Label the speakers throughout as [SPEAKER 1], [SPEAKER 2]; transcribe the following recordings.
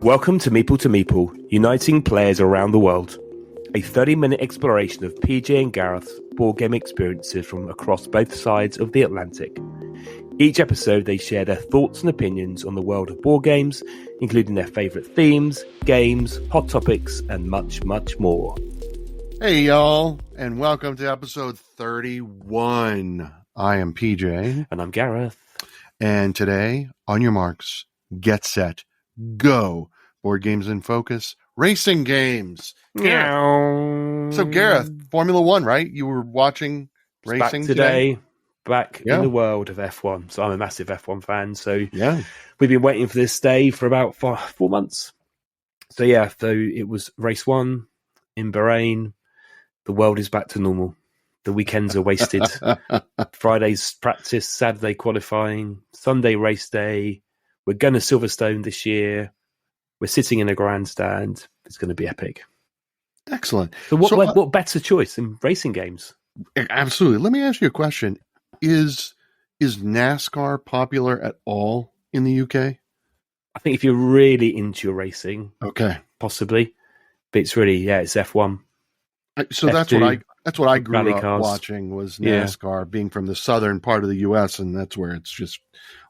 [SPEAKER 1] Welcome to Meeple, uniting players around the world. A 30-minute exploration of PJ and Gareth's board game experiences from across both sides of the Atlantic. Each episode, they share their thoughts and opinions on the world of board games, including their favourite themes, games, hot topics, and much, much more.
[SPEAKER 2] Hey, y'all, and welcome to episode 31. I am PJ.
[SPEAKER 1] And I'm Gareth.
[SPEAKER 2] And today, on your marks, get set, go. Board games in focus, racing games. So, Gareth, Formula One, right? You were watching racing
[SPEAKER 1] back today? Back in the world of F1. So I'm a massive F1 fan. So we've been waiting for this day for about 4 months. So it was race 1 in Bahrain. The world is back to normal. The weekends are wasted. Friday's practice, Saturday qualifying, Sunday race day. We're going to Silverstone this year. We're sitting in a grandstand. It's going to be epic.
[SPEAKER 2] Excellent.
[SPEAKER 1] So what better choice in racing games?
[SPEAKER 2] Absolutely. Let me ask you a question. Is NASCAR popular at all in the UK?
[SPEAKER 1] I think if you're really into your racing, possibly. But it's really, it's F1.
[SPEAKER 2] So
[SPEAKER 1] F2,
[SPEAKER 2] that's what I grew up
[SPEAKER 1] cars.
[SPEAKER 2] watching was NASCAR, being from the southern part of the US, and that's where it's just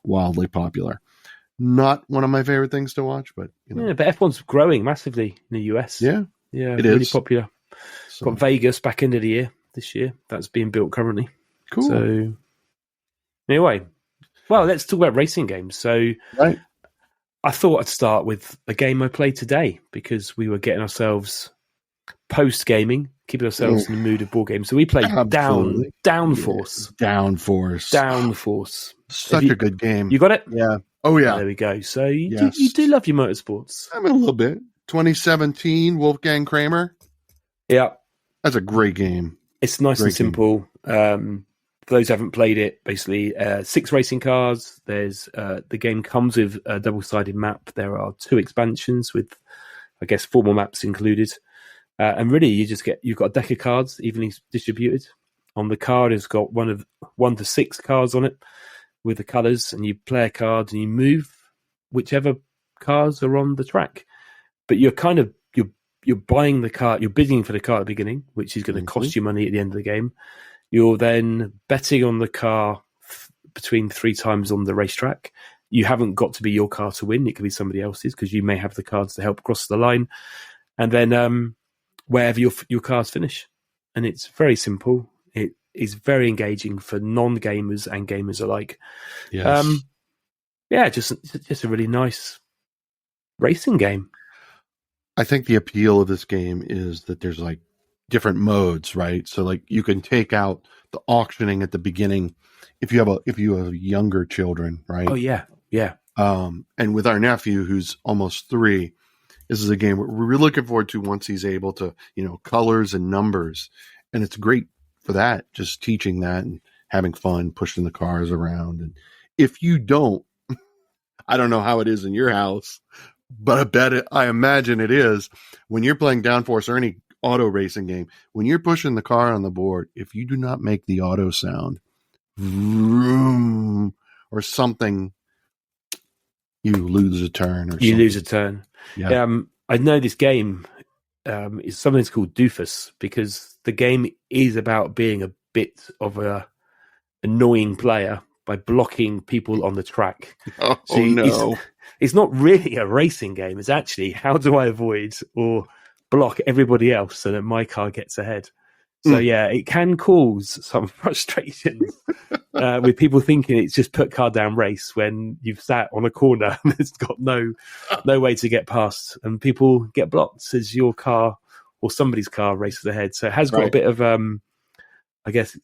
[SPEAKER 2] wildly popular. Not one of my favorite things to watch, but
[SPEAKER 1] but F1's growing massively in the US.
[SPEAKER 2] Yeah,
[SPEAKER 1] it
[SPEAKER 2] really
[SPEAKER 1] is popular.
[SPEAKER 2] So.
[SPEAKER 1] Got Vegas back end of the year this year. That's being built currently.
[SPEAKER 2] Cool.
[SPEAKER 1] So anyway, well, let's talk about racing games. So I thought I'd start with a game I played today because we were getting ourselves post-gaming, keeping ourselves in the mood of board games. So we played Downforce. Downforce.
[SPEAKER 2] Such a good game.
[SPEAKER 1] You got it?
[SPEAKER 2] Yeah. Oh, yeah.
[SPEAKER 1] There we go. So you do love your motorsports.
[SPEAKER 2] I mean, a little bit. 2017, Wolfgang Kramer.
[SPEAKER 1] Yeah.
[SPEAKER 2] That's a great game.
[SPEAKER 1] It's nice and simple. For those who haven't played it, basically 6 racing cars. There's the game comes with a double-sided map. There are 2 expansions with, I guess, 4 more maps included. And really, you've got a deck of cards evenly distributed. On the card, it's got 1 to 6 cards on it with the colours, and you play a card and you move whichever cars are on the track. But you're you're buying the card, you're bidding for the car at the beginning, which is going to cost you money at the end of the game. You're then betting on the car between 3 times on the racetrack. You haven't got to be your car to win. It could be somebody else's because you may have the cards to help cross the line. And then wherever your cars finish. And it's very simple. It is very engaging for non-gamers and gamers alike.
[SPEAKER 2] Yes.
[SPEAKER 1] Just a really nice racing game.
[SPEAKER 2] I think the appeal of this game is that there's like different modes, right? So like you can take out the auctioning at the beginning if you have younger children, right?
[SPEAKER 1] Oh yeah.
[SPEAKER 2] And with our nephew who's almost 3, this is a game we're looking forward to once he's able to, colors and numbers. And it's great for that, just teaching that and having fun, pushing the cars around. And if you don't, I don't know how it is in your house, but I imagine it is when you're playing Downforce or any auto racing game, when you're pushing the car on the board, if you do not make the auto sound, vroom, or something, you lose a turn.
[SPEAKER 1] You lose a turn.
[SPEAKER 2] Yeah.
[SPEAKER 1] I know this game is something that's called Doofus because the game is about being a bit of a annoying player by blocking people on the track. It's not really a racing game. It's actually how do I avoid or block everybody else so that my car gets ahead. So it can cause some frustration with people thinking it's just put car down race when you've sat on a corner and it's got no way to get past, and people get blocked as your car or somebody's car races ahead. So it has got a bit of I guess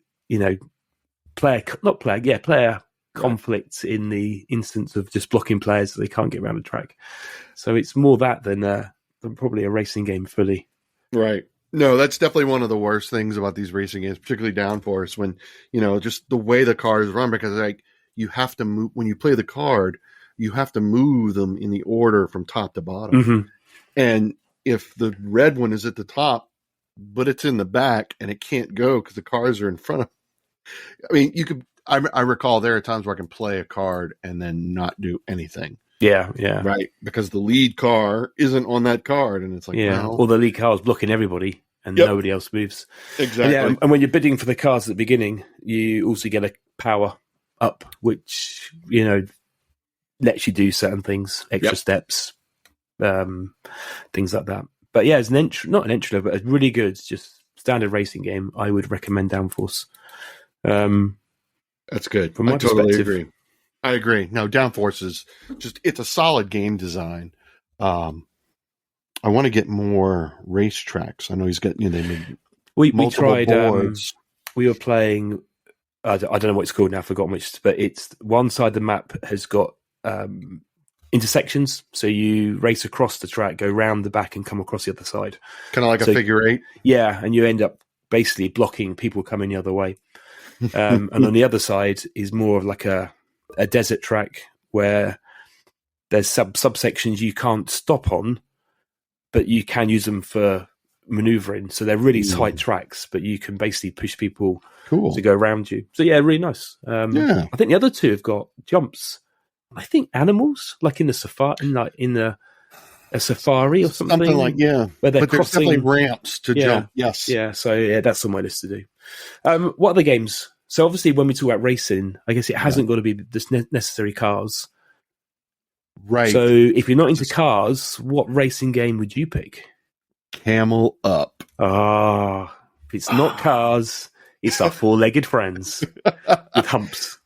[SPEAKER 1] player conflict in the instance of just blocking players so they can't get around the track. So it's more that than probably a racing game fully.
[SPEAKER 2] Right. No, that's definitely one of the worst things about these racing games, particularly Downforce, when, just the way the cars run, because like you have to move when you play the card, you have to move them in the order from top to bottom.
[SPEAKER 1] Mm-hmm.
[SPEAKER 2] And if the red one is at the top, but it's in the back and it can't go because the cars are in front of, I mean, I recall there are times where I can play a card and then not do anything.
[SPEAKER 1] Yeah, yeah.
[SPEAKER 2] right? Because the lead car isn't on that card, and it's like, well,
[SPEAKER 1] or the lead car is blocking everybody, and nobody else moves.
[SPEAKER 2] Exactly.
[SPEAKER 1] And when you're bidding for the cars at the beginning, you also get a power up, which lets you do certain things, extra steps, things like that. But yeah, it's not an entry level, but a really good, just standard racing game. I would recommend Downforce.
[SPEAKER 2] That's good.
[SPEAKER 1] From my perspective.
[SPEAKER 2] I agree. No, Downforce is it's a solid game design. I want to get more racetracks. I know he's got, they made
[SPEAKER 1] we
[SPEAKER 2] multiple
[SPEAKER 1] tried,
[SPEAKER 2] boards.
[SPEAKER 1] We were playing, I don't know what it's called now, I've forgotten which, but it's one side of the map has got intersections. So you race across the track, go round the back and come across the other side.
[SPEAKER 2] Kind of like a figure eight?
[SPEAKER 1] Yeah, and you end up basically blocking people coming the other way. And on the other side is more of like a desert track where there's subsections you can't stop on, but you can use them for maneuvering. So they're really tight tracks, but you can basically push people to go around you. So yeah, really nice. I think the other two have got jumps. I think animals, like in the safari, in a safari or something.
[SPEAKER 2] Something like,
[SPEAKER 1] where they're
[SPEAKER 2] but there's
[SPEAKER 1] crossing
[SPEAKER 2] definitely ramps to jump. Yes.
[SPEAKER 1] Yeah. So that's on my list to do. What other games? So obviously, when we talk about racing, I guess it hasn't got to be just necessary cars.
[SPEAKER 2] Right.
[SPEAKER 1] So if you're not into cars, what racing game would you pick?
[SPEAKER 2] Camel Up.
[SPEAKER 1] If it's not cars, it's our four-legged friends with humps.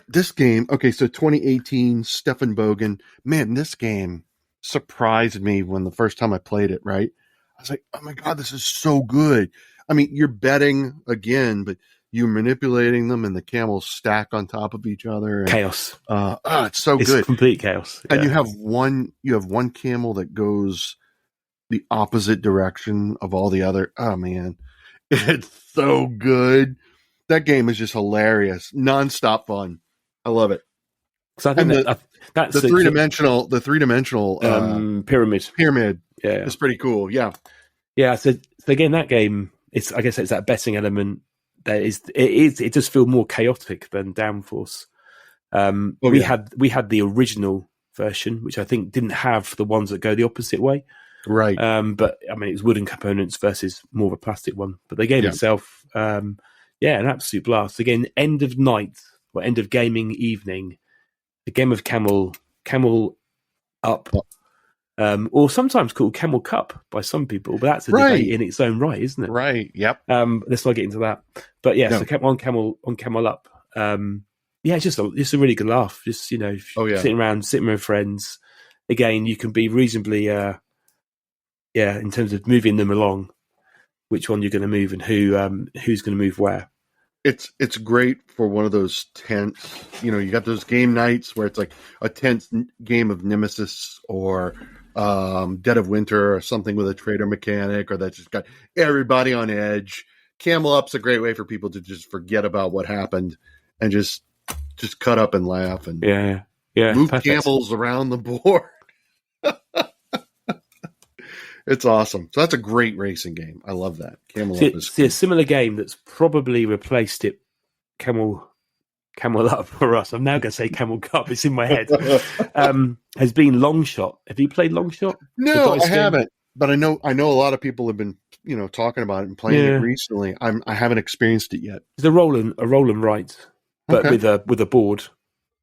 [SPEAKER 2] This game, okay, so 2018, Stefan Bogan. Man, this game surprised me when the first time I played it, right? I was like, oh my God, this is so good. I mean, you're betting again, but you're manipulating them, and the camels stack on top of each other. And,
[SPEAKER 1] chaos.
[SPEAKER 2] It's so good.
[SPEAKER 1] It's complete chaos.
[SPEAKER 2] And you have one camel that goes the opposite direction of all the other. Oh man, it's so good. That game is just hilarious, nonstop fun. I love it.
[SPEAKER 1] So I think that's
[SPEAKER 2] the three-dimensional pyramid.
[SPEAKER 1] Yeah,
[SPEAKER 2] it's pretty cool. Yeah.
[SPEAKER 1] So again, that game, I guess it's that betting element. It does feel more chaotic than Downforce. We had the original version, which I think didn't have the ones that go the opposite way.
[SPEAKER 2] Right.
[SPEAKER 1] But I mean, it's wooden components versus more of a plastic one. But the game itself, an absolute blast. Again, end of night or end of gaming evening, a game of Camel Up. Or sometimes called Camel Cup by some people, but that's a debate in its own right, isn't it?
[SPEAKER 2] Right. Yep.
[SPEAKER 1] Let's not get into that. But so on Camel Up. It's just a really good laugh. Just sitting with friends. Again, you can be reasonably, in terms of moving them along, which one you're going to move and who's going to move where.
[SPEAKER 2] It's great for one of those tense. You got those game nights where it's like a tense game of Nemesis or Dead of Winter or something with a trader mechanic, or that's just got everybody on edge. Camel Up's a great way for people to just forget about what happened and just cut up and laugh and move perfect. Camels around the board. It's awesome. So that's a great racing game. I love that. Camel Up is
[SPEAKER 1] a similar game that's probably replaced it. Camel Up for us. I'm now going to say Camel Cup. It's in my head. Has been Long Shot. Have you played Long Shot?
[SPEAKER 2] No, I haven't. But I know a lot of people have been talking about it and playing it recently. I haven't experienced it yet.
[SPEAKER 1] It's a roll and write, but with a board.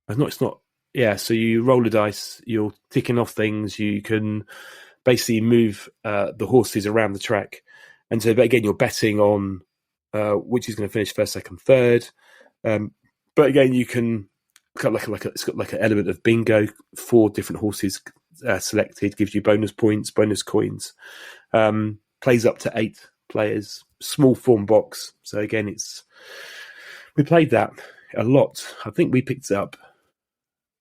[SPEAKER 1] It's not. Yeah. So you roll the dice. You're ticking off things. You can basically move the horses around the track, and so but again you're betting on which is going to finish first, second, third. But again, you can it's got like an element of bingo. 4 different horses selected gives you bonus points, bonus coins. Plays up to 8 players. Small form box. So again, we played that a lot. I think we picked it up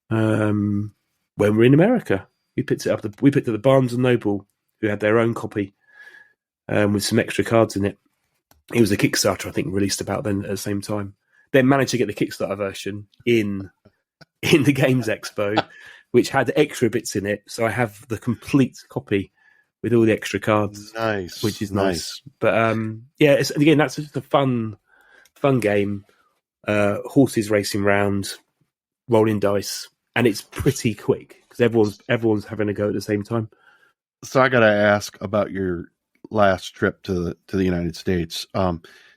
[SPEAKER 1] when we were in America. We picked it up. We picked up the Barnes and Noble, who had their own copy with some extra cards in it. It was a Kickstarter, I think, released about then at the same time. Then managed to get the Kickstarter version in the Games Expo, which had extra bits in it. So I have the complete copy with all the extra cards.
[SPEAKER 2] Nice,
[SPEAKER 1] which is nice. But again, that's just a fun game. Horses racing round, rolling dice, and it's pretty quick. because everyone's having a go at the same time.
[SPEAKER 2] So I got to ask about your last trip to the United States.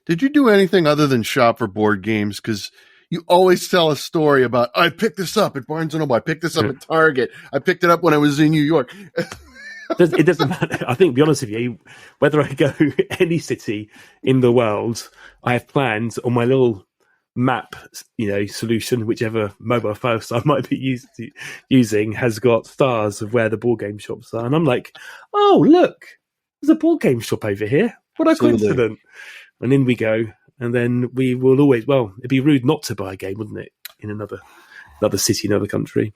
[SPEAKER 2] Did you do anything other than shop for board games? Because you always tell a story about, I picked this up at Barnes & Noble. I picked this up at Target. I picked it up when I was in New York.
[SPEAKER 1] It doesn't matter. I think, to be honest with you, whether I go any city in the world, I have plans on my little map, solution, whichever mobile phone I might be using has got stars of where the board game shops are. And I'm like, oh, look, there's a board game shop over here. What a coincidence. And in we go. And then we will always, it'd be rude not to buy a game, wouldn't it, in another city, another country.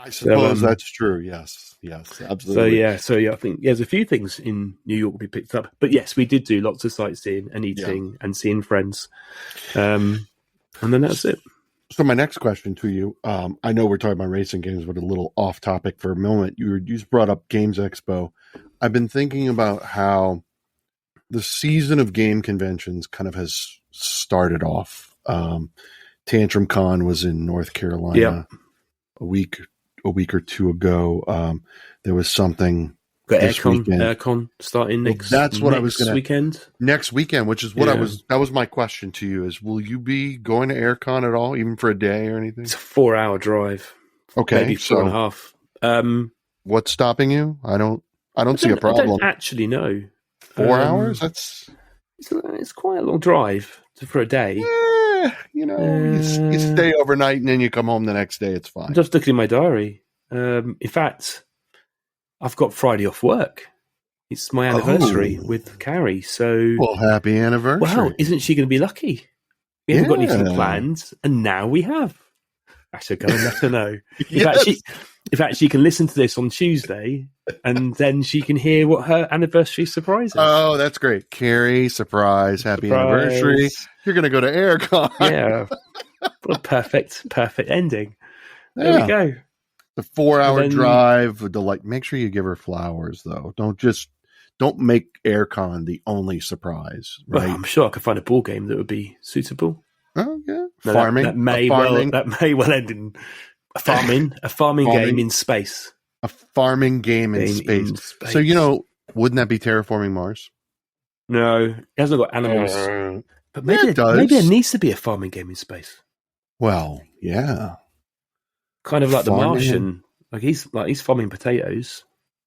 [SPEAKER 2] I suppose that's true. Yes, absolutely.
[SPEAKER 1] So I think there's a few things in New York we picked up. But yes, we did do lots of sightseeing and eating and seeing friends. And then that's it.
[SPEAKER 2] So my next question to you, I know we're talking about racing games, but a little off topic for a moment. You just brought up Games Expo. I've been thinking about how the season of game conventions kind of has started off. Tantrum Con was in North Carolina a week or two ago. There was something.
[SPEAKER 1] Got Aircon starting next weekend.
[SPEAKER 2] Next weekend, which is what that was my question to you is, will you be going to Aircon at all, even for a day or anything?
[SPEAKER 1] It's a 4-hour drive.
[SPEAKER 2] Okay.
[SPEAKER 1] Maybe 4.5.
[SPEAKER 2] What's stopping you? I don't see a problem.
[SPEAKER 1] I don't actually know.
[SPEAKER 2] 4 hours?
[SPEAKER 1] It's quite a long drive for a day.
[SPEAKER 2] You stay overnight and then you come home the next day. It's fine.
[SPEAKER 1] I'm just looking at my diary. In fact, I've got Friday off work. It's my anniversary with Carrie. So,
[SPEAKER 2] happy anniversary!
[SPEAKER 1] Well, isn't she going to be lucky? We haven't got anything planned, and now we have. I should go and let her know. In fact, she can listen to this on Tuesday, and then she can hear what her anniversary surprise is.
[SPEAKER 2] Oh, that's great. Carrie, surprise, happy anniversary. You're going to go to Aircon.
[SPEAKER 1] Yeah. What a perfect ending. There we go.
[SPEAKER 2] The 4-hour drive, make sure you give her flowers, though. Don't make Aircon the only surprise, right?
[SPEAKER 1] Well, I'm sure I could find a ball game that would be suitable.
[SPEAKER 2] Oh, yeah.
[SPEAKER 1] No,
[SPEAKER 2] farming.
[SPEAKER 1] That may well end in a farming game in space.
[SPEAKER 2] A farming game in space. So, wouldn't that be Terraforming Mars?
[SPEAKER 1] No, it hasn't got animals. But maybe
[SPEAKER 2] it does.
[SPEAKER 1] Maybe there needs to be a farming game in space.
[SPEAKER 2] Well, yeah.
[SPEAKER 1] Kind of like The Martian. Like he's farming potatoes.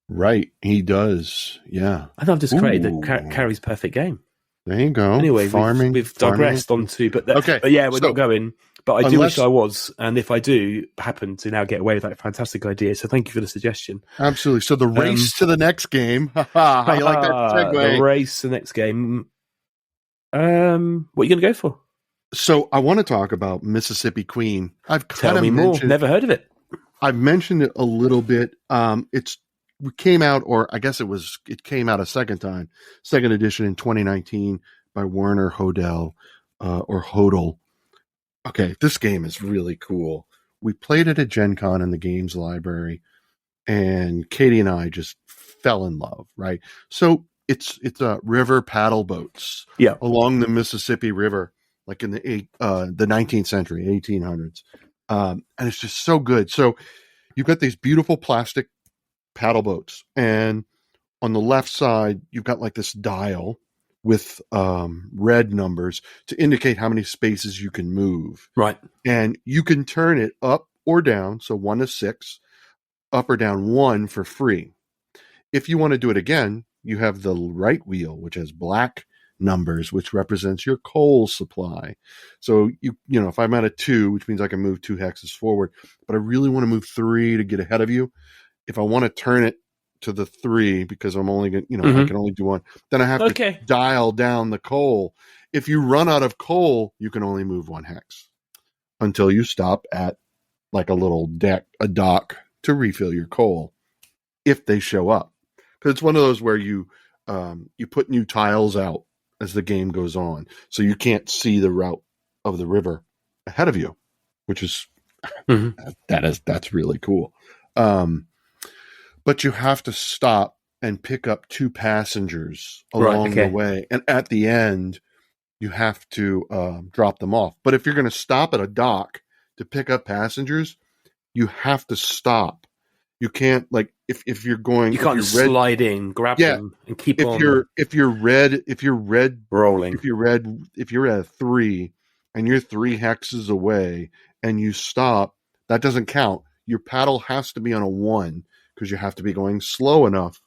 [SPEAKER 2] Right, he does. Yeah.
[SPEAKER 1] I think I've just created Carrie's perfect game.
[SPEAKER 2] There you go.
[SPEAKER 1] Anyway, we've digressed onto, but yeah, we're not going. But I do wish I was, and if I do happen to now get away with that fantastic idea, so thank you for the suggestion.
[SPEAKER 2] Absolutely. So the race to the next game. How you like that segue?
[SPEAKER 1] The race to the next game. What are you going to go for?
[SPEAKER 2] So I want to talk about Mississippi Queen.
[SPEAKER 1] Tell me more. Never heard of it.
[SPEAKER 2] I've mentioned it a little bit. It came out, or I guess it came out a second edition in 2019 by Werner Hodel or Hodel. Okay, this game is really cool. We played it at Gen Con in the games library, and Katie and I just fell in love, right? So it's river paddle boats along the Mississippi River, like in the 19th century, 1800s. And it's just so good. So you've got these beautiful plastic paddle boats, and on the left side, you've got like this dial with red numbers to indicate how many spaces you can move. Right. And you can turn it up or down. So 1 to 6, up or down 1 for free. If you want to do it again, you have the right wheel, which has black numbers, which represents your coal supply. So if I'm at a 2, which means I can move 2 hexes forward, but I really want to move 3 to get ahead of you. If I want to turn it to the 3 because I'm only going, I can only do 1, then I have to dial down the coal. If you run out of coal, you can only move 1 hex until you stop at like a little dock to refill your coal if they show up. Because it's one of those where you put new tiles out as the game goes on, so you can't see the route of the river ahead of you, which is that's really cool. But you have to stop and pick up 2 passengers along the way, and at the end you have to drop them off. But if you're going to stop at a dock to pick up passengers, you have to stop You can't like if you're going.
[SPEAKER 1] You can't slide in, grab them, and keep on.
[SPEAKER 2] If you're red
[SPEAKER 1] rolling.
[SPEAKER 2] If you're at 3 and you're 3 hexes away and you stop, that doesn't count. Your paddle has to be on a 1 because you have to be going slow enough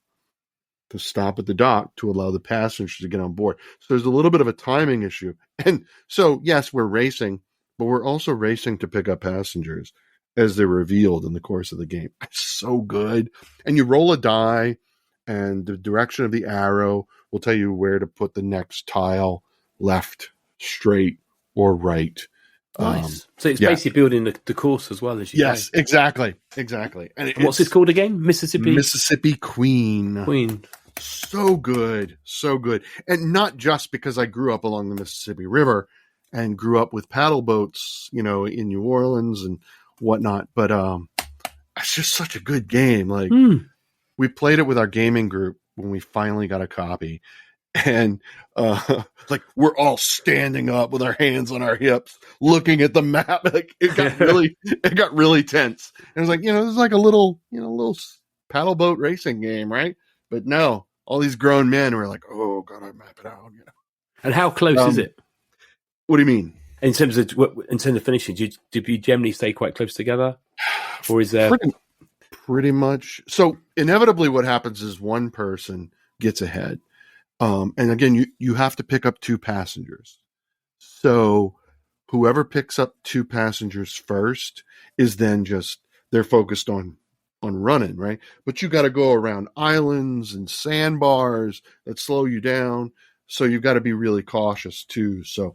[SPEAKER 2] to stop at the dock to allow the passengers to get on board. So there's a little bit of a timing issue. And so, yes, we're racing, but we're also racing to pick up passengers as they're revealed in the course of the game. It's so good. And you roll a die, and the direction of the arrow will tell you where to put the next tile, left, straight, or right.
[SPEAKER 1] Nice. So it's basically building the course as well as you go.
[SPEAKER 2] Yes, exactly. And
[SPEAKER 1] what's it called again? Mississippi
[SPEAKER 2] Queen. So good. And not just because I grew up along the Mississippi River and grew up with paddle boats, in New Orleans and whatnot, but it's just such a good game. Like we played it with our gaming group when we finally got a copy. And like we're all standing up with our hands on our hips, looking at the map. Like it got really tense. And it was like, this is like a little paddle boat racing game, right? But no, all these grown men were like, "Oh, gotta map it out."
[SPEAKER 1] And how close is it?
[SPEAKER 2] What do you mean?
[SPEAKER 1] In terms of finishing, do you generally stay quite close together, or is there
[SPEAKER 2] pretty much? So inevitably, what happens is one person gets ahead. And again, you have to pick up 2 passengers. So whoever picks up 2 passengers first is then they're focused on running, right? But you got to go around islands and sandbars that slow you down. So you've got to be really cautious too. So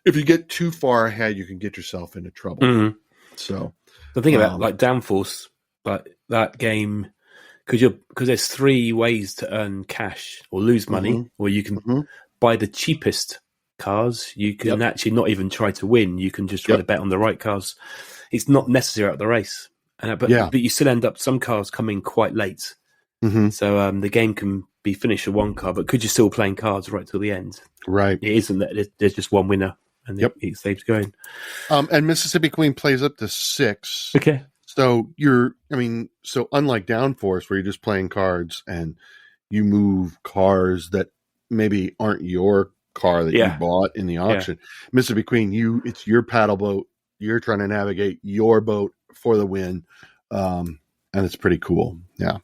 [SPEAKER 2] if you get too far ahead, you can get yourself into trouble.
[SPEAKER 1] Mm-hmm.
[SPEAKER 2] So
[SPEAKER 1] the thing about like Downforce, but that game, because there's 3 ways to earn cash or lose money, or you can buy the cheapest cars. You can actually not even try to win. You can just try to bet on the right cars. It's not necessary at the race, but you still end up some cars coming quite late. Mm-hmm. So the game can be finished with 1 car, but could you still playing cards right till the end?
[SPEAKER 2] Right.
[SPEAKER 1] It isn't that there's just 1 winner and it stays going.
[SPEAKER 2] And Mississippi Queen plays up to 6.
[SPEAKER 1] Okay.
[SPEAKER 2] So so unlike Downforce, where you're just playing cards and you move cars that maybe aren't your car that you bought in the auction, Mississippi Queen, it's your paddle boat. You're trying to navigate your boat for the win, and it's pretty cool. Yeah,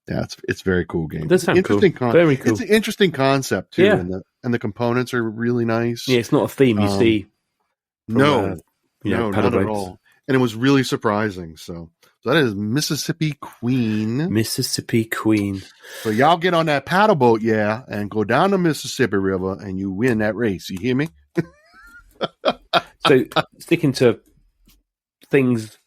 [SPEAKER 2] it's a very cool game.
[SPEAKER 1] That sounds cool. Very cool.
[SPEAKER 2] It's an interesting concept too, and the components are really nice.
[SPEAKER 1] Yeah, it's not a theme you see.
[SPEAKER 2] No, not at all. And it was really surprising. So that is Mississippi Queen.
[SPEAKER 1] Mississippi Queen.
[SPEAKER 2] So y'all get on that paddle boat, and go down the Mississippi River, and you win that race. You hear me?
[SPEAKER 1] So sticking to things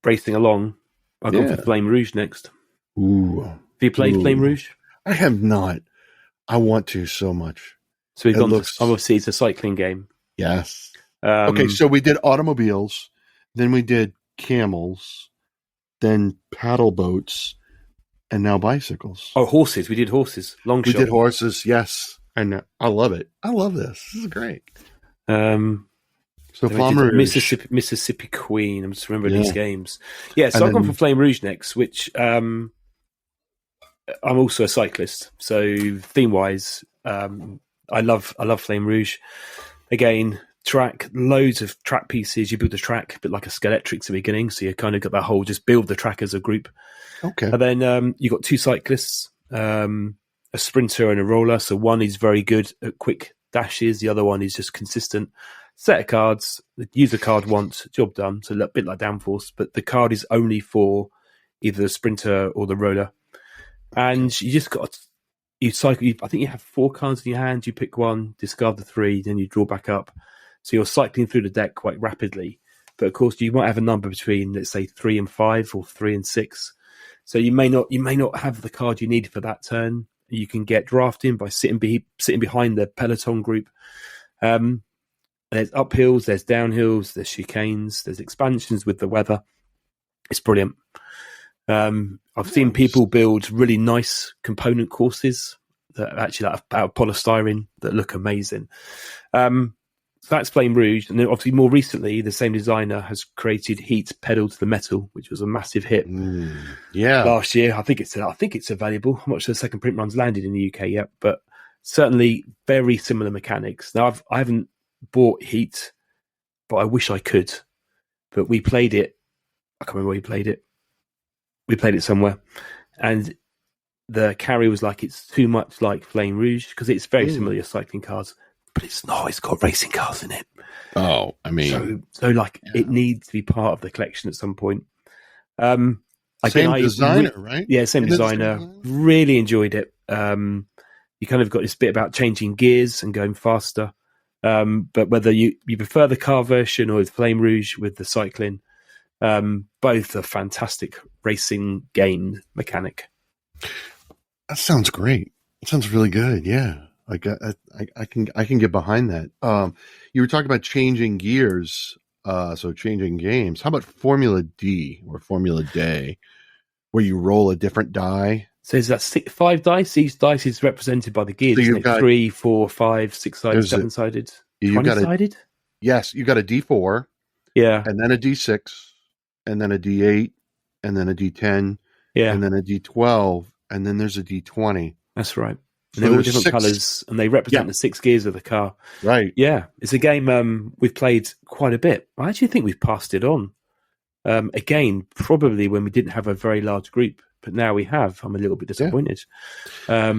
[SPEAKER 1] racing along, I'll go for Flamme Rouge next.
[SPEAKER 2] Ooh.
[SPEAKER 1] Have you played Flamme Rouge?
[SPEAKER 2] I have not. I want to so much.
[SPEAKER 1] So we've gone obviously it's a cycling game.
[SPEAKER 2] Yes. Okay, so we did automobiles, then we did camels, then paddle boats, and now bicycles.
[SPEAKER 1] Oh, horses. We did horses.
[SPEAKER 2] We did horses, yes. And I love it. I love this. This is great. So Flamme Rouge.
[SPEAKER 1] Mississippi Queen. I'm just remembering these games. Yeah, so I've gone for Flamme Rouge next, which I'm also a cyclist. So theme-wise, I love Flamme Rouge. Again, loads of track pieces. You build a track a bit like a Skeletrix at the beginning, so you kind of got that whole just build the track as a group.
[SPEAKER 2] Okay.
[SPEAKER 1] And then you got 2 cyclists, a sprinter and a roller. So one is very good at quick dashes, the other one is just consistent. Set of cards, use the card once, job done. So a bit like Downforce, but the card is only for either the sprinter or the roller. And you just got you cycle. I think you have 4 cards in your hand. You pick one, discard the 3, then you draw back up. So you're cycling through the deck quite rapidly. But of course, you might have a number between, let's say, 3 and 5 or 3 and 6. So you may not have the card you need for that turn. You can get drafted by sitting behind the peloton group. There's uphills, there's downhills, there's chicanes, there's expansions with the weather. It's brilliant. I've seen people build really nice component courses that are actually out of polystyrene that look amazing. So that's Flame Rouge, and then obviously more recently, the same designer has created Heat Pedal to the Metal, which was a massive hit last year. I think it's available. I'm not sure the second print run's landed in the UK yet, but certainly very similar mechanics. Now I haven't bought Heat, but I wish I could. But we played it. I can't remember where we played it. We played it somewhere, and the carry was like it's too much like Flame Rouge because it's very similar to cycling cars. But it's not. It's got racing cars in it.
[SPEAKER 2] Oh, I mean,
[SPEAKER 1] so it needs to be part of the collection at some point.
[SPEAKER 2] Same designer, right?
[SPEAKER 1] Yeah, same designer. Really enjoyed it. You kind of got this bit about changing gears and going faster. But whether you prefer the car version or the Flame Rouge with the cycling, both are fantastic racing game mechanic.
[SPEAKER 2] That sounds great. It sounds really good. Yeah. I can get behind that. You were talking about changing gears, so changing games. How about Formula D or Formula Day, where you roll a different die?
[SPEAKER 1] So is that 5 dice? Each dice is represented by the gears. So you've got 3, 4, 5, 6-sided, 7-sided, 20-sided?
[SPEAKER 2] Yes, you got a D4.
[SPEAKER 1] Yeah.
[SPEAKER 2] And then a D6, and then a D8, and then a D10, and then a D12, and then there's a D20.
[SPEAKER 1] That's right. And they're all different colours, and they represent the 6 gears of the car.
[SPEAKER 2] Right.
[SPEAKER 1] Yeah. It's a game we've played quite a bit. I actually think we've passed it on. Again, probably when we didn't have a very large group, but now we have. I'm a little bit disappointed. But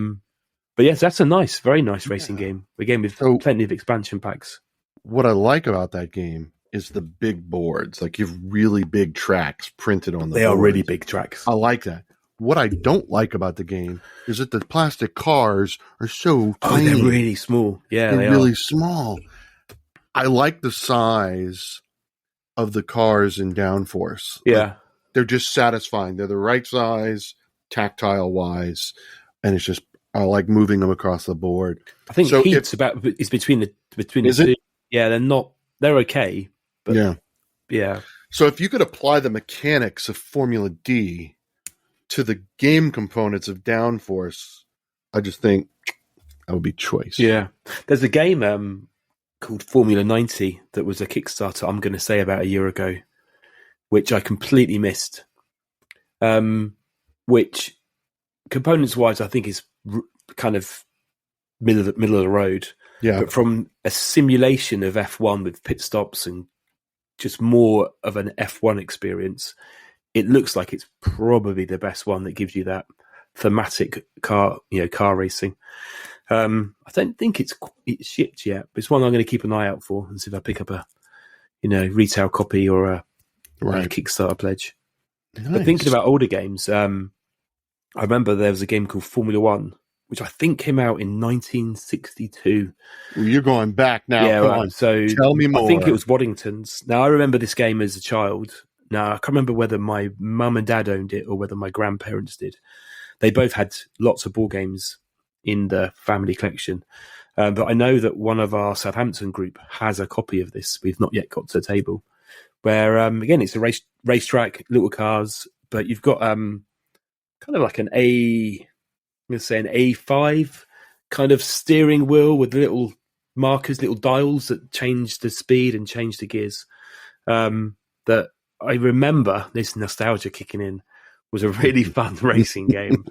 [SPEAKER 1] yes, that's a very nice racing game. Again, with plenty of expansion packs.
[SPEAKER 2] What I like about that game is the big boards. Like, you have really big tracks printed on the
[SPEAKER 1] They are really big tracks.
[SPEAKER 2] I like that. What I don't like about the game is that the plastic cars are so tiny.
[SPEAKER 1] They're really small. Yeah,
[SPEAKER 2] they're really small. I like the size of the cars in Downforce.
[SPEAKER 1] Yeah.
[SPEAKER 2] They're just satisfying. They're the right size, tactile wise, and it's just, I like moving them across the board.
[SPEAKER 1] I think Heat's between the two. Yeah, they're okay. But yeah.
[SPEAKER 2] So if you could apply the mechanics of Formula D to the game components of Downforce, I just think that would be choice.
[SPEAKER 1] Yeah. There's a game called Formula 90 that was a Kickstarter, I'm going to say about a year ago, which I completely missed. Which, components-wise, I think is kind of middle of the road.
[SPEAKER 2] Yeah.
[SPEAKER 1] But from a simulation of F1 with pit stops and just more of an F1 experience, it looks like it's probably the best one that gives you that thematic car racing. I don't think it's shipped yet, but it's one I'm going to keep an eye out for and see if I pick up a retail copy or a Kickstarter pledge. Nice. But thinking about older games, I remember there was a game called Formula 1, which I think came out in 1962.
[SPEAKER 2] Well, you're going back now.
[SPEAKER 1] Yeah, right. So
[SPEAKER 2] tell me more.
[SPEAKER 1] I think it was Waddington's. Now, I remember this game as a child. Now, I can't remember whether my mum and dad owned it or whether my grandparents did. They both had lots of board games in the family collection. But I know that one of our Southampton group has a copy of this. We've not yet got to the table. Where, again, it's a racetrack, little cars, but you've got kind of like an A5 kind of steering wheel with little markers, little dials that change the speed and change the gears. That I remember, this nostalgia kicking in, was a really fun racing game.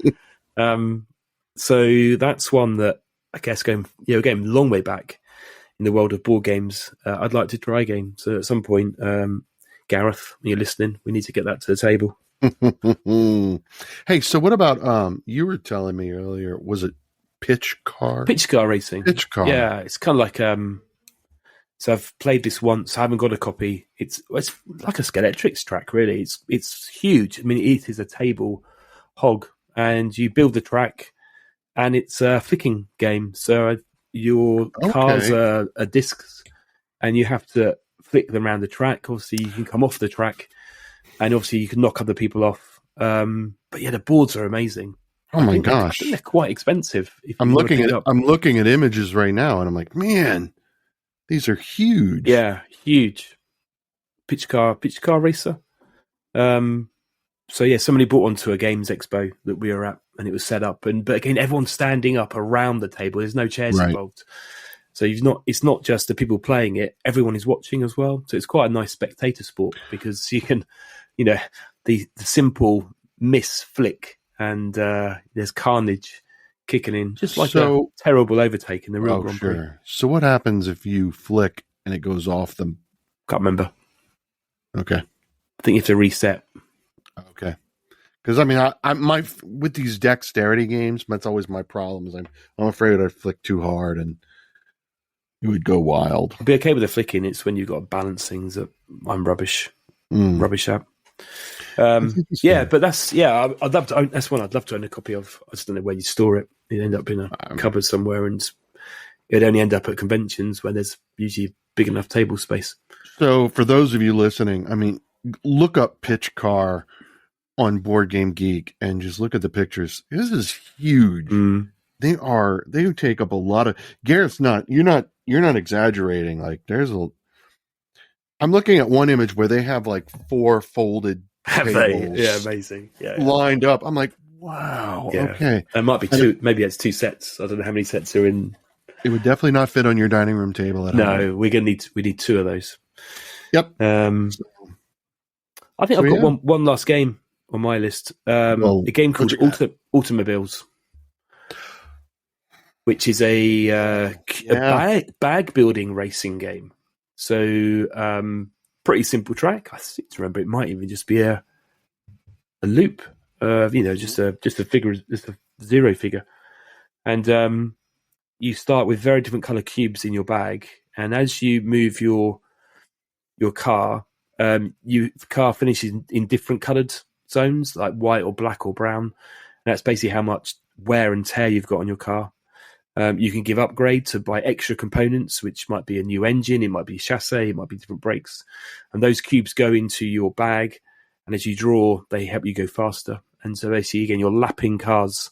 [SPEAKER 1] So that's one that I guess going a long way back in the world of board games, I'd like to try again. So at some point, Gareth, when you're listening, we need to get that to the table.
[SPEAKER 2] Hey, so what about you were telling me earlier, was it pitch car racing? Pitch car.
[SPEAKER 1] Yeah, it's kind of like so I've played this once. I haven't got a copy. It's like a Skeletrix track, really. It's huge. I mean, it is a table hog, and you build the track, and it's a flicking game. So your cars are discs, and you have to flick them around the track. Obviously, you can come off the track, and obviously you can knock other people off. But yeah, the boards are amazing.
[SPEAKER 2] Oh my gosh,
[SPEAKER 1] I think they're quite expensive.
[SPEAKER 2] I'm looking at images right now, and I'm like, man, these are huge.
[SPEAKER 1] Yeah, huge. Pitch car racer. So yeah, somebody brought one to a games expo that we were at, and it was set up. But again, everyone's standing up around the table. There's no chairs involved. So it's not just the people playing it; everyone is watching as well. So it's quite a nice spectator sport because you can, the simple miss flick and there's carnage kicking in, just like a terrible overtake in the real Grand Prix.
[SPEAKER 2] So what happens if you flick and it goes off the?
[SPEAKER 1] Can't remember.
[SPEAKER 2] Okay,
[SPEAKER 1] I think you have to reset.
[SPEAKER 2] Okay. Because I with these dexterity games, that's always my problem. Is I'm afraid I'd flick too hard and it would go wild.
[SPEAKER 1] I'd be okay with the flicking. It's when you've got to balance things that I'm rubbish at. But I'd love to own. That's one I'd love to own a copy of. I just don't know where you store it. It'd end up in a cupboard somewhere, and it'd only end up at conventions where there's usually big enough table space.
[SPEAKER 2] So, for those of you listening, look up Pitch Car on Board Game Geek and just look at the pictures. This is huge. They take up a lot of. Gareth's not. You're not exaggerating. Like I'm looking at one image where they have like 4 folded tables.
[SPEAKER 1] Yeah, amazing. Yeah,
[SPEAKER 2] lined up. I'm like, wow. Yeah. Okay,
[SPEAKER 1] there might be 2. Maybe it's 2 sets. I don't know how many sets are in.
[SPEAKER 2] It would definitely not fit on your dining room table at home.
[SPEAKER 1] No, we need 2 of those.
[SPEAKER 2] Yep.
[SPEAKER 1] I think I've got one last game on my list. A game called Automobiles, which is a bag building racing game. So pretty simple track. I seem to remember it might even just be a loop. Just a figure, just a 0 figure, and you start with very different color cubes in your bag, and as you move your car, the car finishes in different colored zones, like white or black or brown. And that's basically how much wear and tear you've got on your car. You can give upgrade to buy extra components, which might be a new engine, it might be chassis, it might be different brakes. And those cubes go into your bag, and as you draw, they help you go faster. And so basically, again, you're lapping cars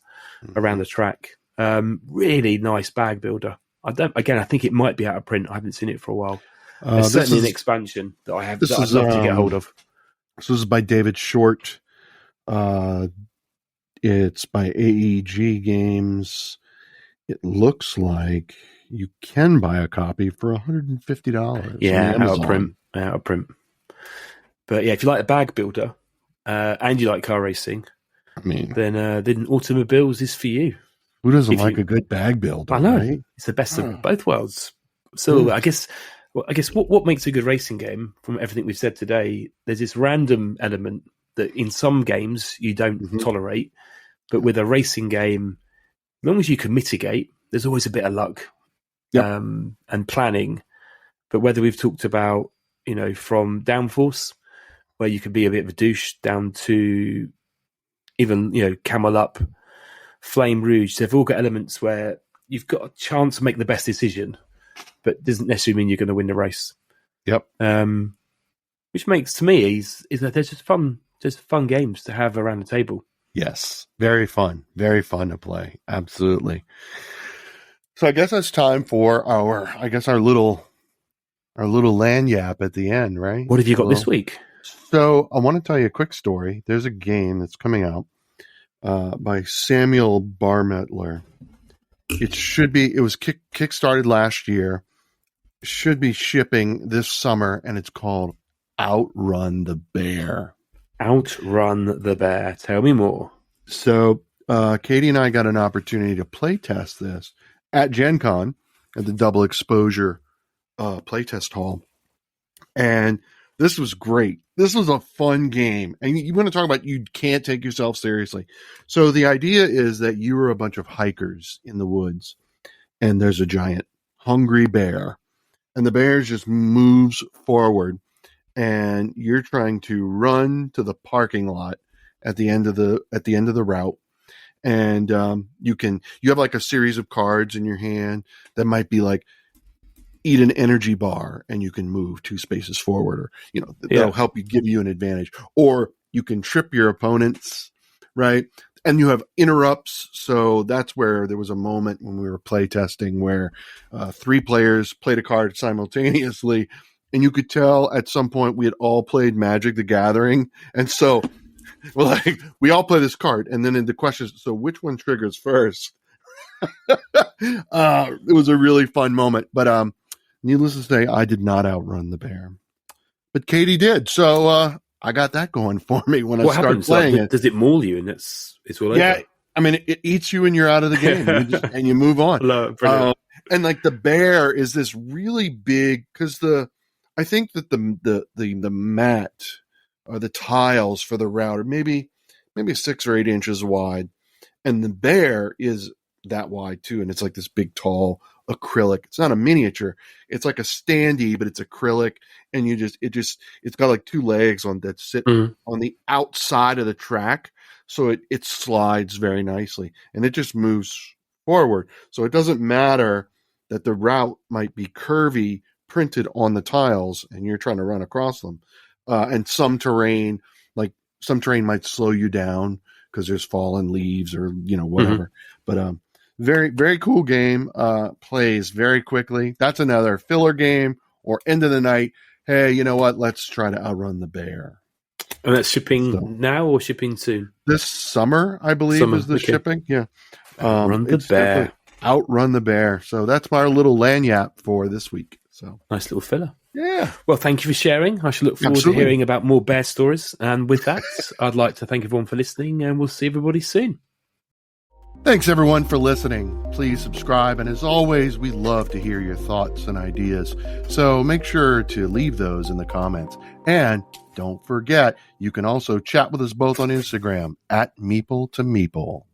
[SPEAKER 1] around the track. Really nice bag builder. I think it might be out of print. I haven't seen it for a while. There's certainly an expansion that I have that I'd love to get hold of.
[SPEAKER 2] This is by David Short. It's by AEG Games. It looks like you can buy a copy for $150.
[SPEAKER 1] Yeah, out of print. But yeah, if you like a bag builder and you like car racing, then Automobiles is for you.
[SPEAKER 2] Who doesn't like a good bag builder?
[SPEAKER 1] I know.
[SPEAKER 2] Right?
[SPEAKER 1] It's the best of both worlds. So I guess what makes a good racing game, from everything we've said today, there's this random element that in some games you don't tolerate, but with a racing game, as long as you can mitigate, there's always a bit of luck and planning. But whether we've talked about, from Downforce, where you can be a bit of a douche, down to even, Camel up, Flamme, Rouge, they've all got elements where you've got a chance to make the best decision, but doesn't necessarily mean you're going to win the race.
[SPEAKER 2] Yep.
[SPEAKER 1] Which makes, to me, is that they're just fun games to have around the table.
[SPEAKER 2] Yes. Very fun to play. Absolutely. So I guess it's time for our little land yap at the end, right?
[SPEAKER 1] What have you got this week?
[SPEAKER 2] So I want to tell you a quick story. There's a game that's coming out by Samuel Barmettler. It was kickstarted last year. Should be shipping this summer, and it's called Outrun the Bear.
[SPEAKER 1] Outrun the Bear. Tell me more.
[SPEAKER 2] So Katie and I got an opportunity to play test this at Gen Con at the Double Exposure playtest hall. And this was great. This was a fun game. And you want to talk about you can't take yourself seriously. So the idea is that you are a bunch of hikers in the woods, and there's a giant hungry bear. And the bear just moves forward, and you're trying to run to the parking lot at the end of the route. And you have like a series of cards in your hand that might be like, eat an energy bar and you can move 2 spaces forward, or that'll help you, give you an advantage, or you can trip your opponents, right? And you have interrupts. So that's where there was a moment when we were play testing where 3 players played a card simultaneously, and you could tell at some point we had all played Magic the Gathering, and so we all play this card, and then in the questions, so which one triggers first? It was a really fun moment. But needless to say, I did not outrun the bear. But Katie did. So I got that going for me when I started playing it.
[SPEAKER 1] Does it maul you and it's all over?
[SPEAKER 2] Yeah. I mean, it eats you and you're out of the game and you move on. And like the bear is this really big, because I think that the mat or the tiles for the route are maybe 6 or 8 inches wide. And the bear is that wide too. And it's like this big, tall acrylic. It's not a miniature. It's like a standee, but it's acrylic. And it's got like 2 legs that sit on the outside of the track. So it slides very nicely and it just moves forward. So it doesn't matter that the route might be curvy printed on the tiles and you're trying to run across them. And some terrain might slow you down because there's fallen leaves or, whatever. But very, very cool game. Plays very quickly. That's another filler game or end of the night. Hey, you know what? Let's try to outrun the bear.
[SPEAKER 1] And that's shipping now or shipping soon? This
[SPEAKER 2] summer, I believe, is the shipping. Yeah.
[SPEAKER 1] Outrun the bear.
[SPEAKER 2] Outrun the bear. So that's my little lanyap for this week. So
[SPEAKER 1] nice little filler.
[SPEAKER 2] Yeah.
[SPEAKER 1] Well, thank you for sharing. I shall look forward to hearing about more bear stories. And with that, I'd like to thank everyone for listening, and we'll see everybody soon.
[SPEAKER 2] Thanks, everyone, for listening. Please subscribe. And as always, we love to hear your thoughts and ideas. So make sure to leave those in the comments. And don't forget, you can also chat with us both on Instagram @Meeple to Meeple.